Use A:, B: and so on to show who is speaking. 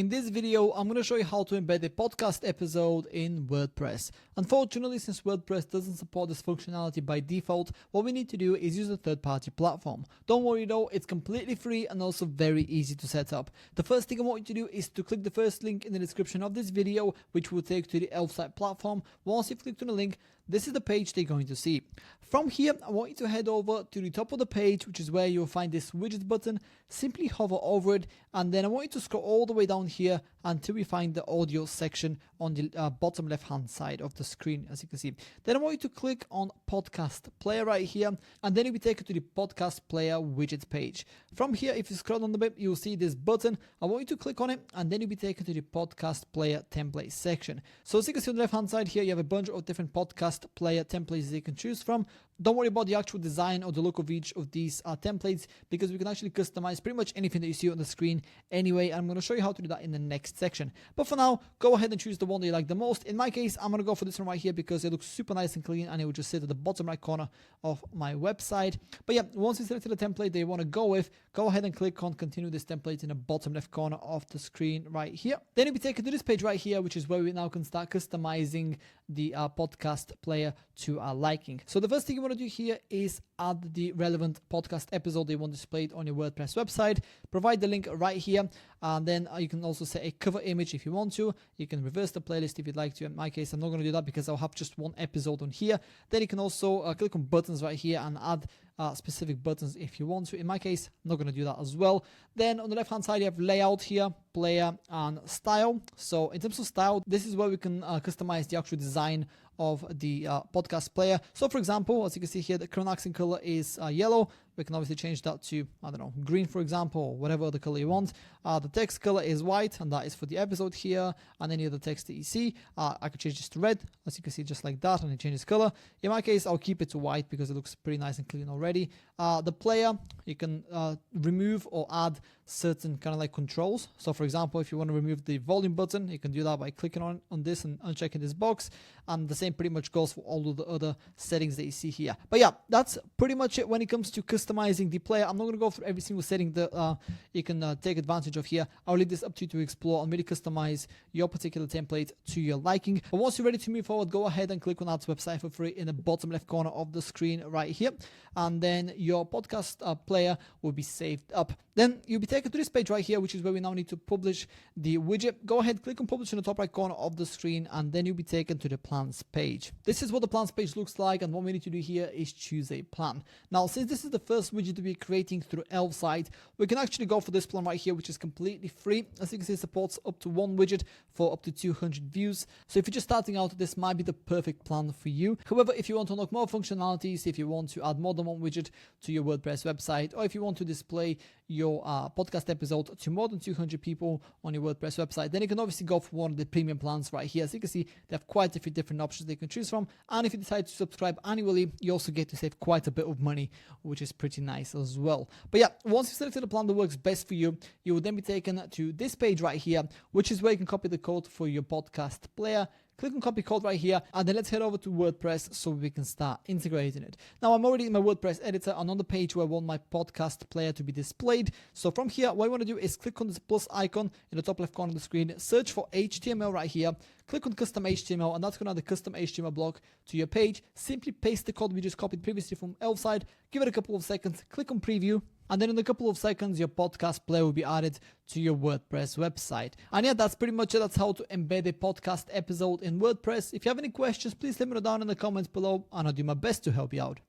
A: In this video, I'm going to show you how to embed a podcast episode in WordPress. Unfortunately, since WordPress doesn't support this functionality by default, what we need to do is use a third-party platform. Don't worry though, it's completely free and also very easy to set up. The first thing I want you to do is to click the first link in the description of this video, which will take to the Elf-site platform. Once you've clicked on the link, this is the page they're going to see. From here, I want you to head over to the top of the page, which is where you'll find this widget button. Simply hover over it, and then I want you to scroll all the way down here until we find the audio section on the bottom left hand side of the screen, as you can see. Then I want you to click on podcast player right here, and then you'll be taken to the podcast player widget page. From here, if you scroll on the bit, you'll see this button. I want you to click on it, and then you'll be taken to the podcast player template section. So as you can see on the left hand side here, you have a bunch of different podcast player templates you can choose from. Don't worry about the actual design or the look of each of these templates, because we can actually customize pretty much anything that you see on the screen anyway. I'm going to show you how to do that in the next section. But for now, go ahead and choose the one that you like the most. In my case, I'm going to go for this one right here because it looks super nice and clean, and it will just sit at the bottom right corner of my website. But yeah, once you selected the template that you want to go with, go ahead and click on continue this template in the bottom left corner of the screen right here. Then you'll be taken to this page right here, which is where we now can start customizing the podcast player to our liking. So the first thing you want to do here is add the relevant podcast episode that you want displayed on your WordPress website. Provide the link right here, and then you can also set a cover image if you want to. You can reverse the playlist if you'd like to. In my case, I'm not going to do that because I'll have just one episode on here. Then you can also click on buttons right here and add specific buttons if you want to. In my case, I'm not going to do that as well. Then on the left hand side, you have layout here, player, and style. So in terms of style, this is where we can customize the actual design of the podcast player. So for example, as you can see here, the current accent color is yellow. We can obviously change that to, I don't know, green, for example, or whatever other color you want. The text color is white, and that is for the episode here, and any other text that you see. I could change this to red, as you can see, just like that, and it changes color. In my case, I'll keep it to white because it looks pretty nice and clean already. The player, you can remove or add certain kind of like controls. So for example, if you want to remove the volume button, you can do that by clicking on this and unchecking this box. And the same pretty much goes for all of the other settings that you see here. But yeah, that's pretty much it when it comes to customizing the player. I'm not going to go through every single setting that you can take advantage of here. I'll leave this up to you to explore and really customize your particular template to your liking. But once you're ready to move forward, go ahead and click on Add to Website for free in the bottom left corner of the screen right here. And then your podcast player will be saved up. Then you'll be taken to this page right here, which is where we now need to publish the widget. Go ahead, click on publish in the top right corner of the screen, and then you'll be taken to the plans page. This is what the plans page looks like, and what we need to do here is choose a plan. Now, since this is the first widget to be creating through Elf-site, we can actually go for this plan right here, which is completely free. As you can see, it supports up to one widget for up to 200 views. So if you're just starting out, this might be the perfect plan for you. However, if you want to unlock more functionalities, if you want to add more than one widget to your WordPress website, or if you want to display your podcast episode to more than 200 people on your WordPress website, then you can obviously go for one of the premium plans right here. As you can see, they have quite a few different options they can choose from, and if you decide to subscribe annually, you also get to save quite a bit of money, which is pretty nice as well. But yeah, once you've selected the plan that works best for you, you will then be taken to this page right here, which is where you can copy the code for your podcast player. Click on copy code right here, and then let's head over to WordPress so we can start integrating it. Now, I'm already in my WordPress editor and on the page where I want my podcast player to be displayed. So from here, what I want to do is click on this plus icon in the top left corner of the screen, search for HTML right here, click on custom HTML, and that's going to add the custom HTML block to your page. Simply paste the code we just copied previously from Elf-site, give it a couple of seconds, click on preview, and then in a couple of seconds, your podcast player will be added to your WordPress website. And yeah, that's pretty much it. That's how to embed a podcast episode in WordPress. If you have any questions, please let me know down in the comments below, and I'll do my best to help you out.